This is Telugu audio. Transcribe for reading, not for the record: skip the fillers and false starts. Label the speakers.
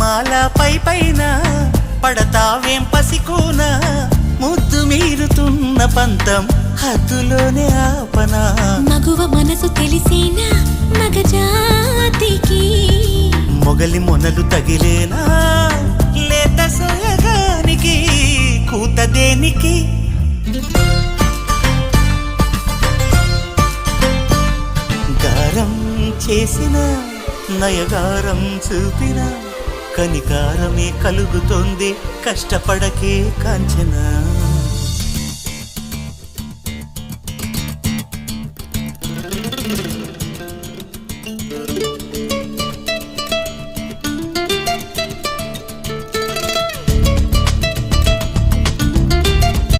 Speaker 1: మాల పైన పడతావేం పసికోన ముద్దు మీరుతున్న పంతం హద్దులోనే ఆపనా
Speaker 2: మగువ మనసు తెలిసేనా మగజాతికి
Speaker 1: మొగలి మొనలు తగిలేనా లేత సోయగానికి కూత దేనికి గారం చేసిన నయగారం చూపిన కనికారమే కలుగుతోంది కష్టపడకే కాంచనా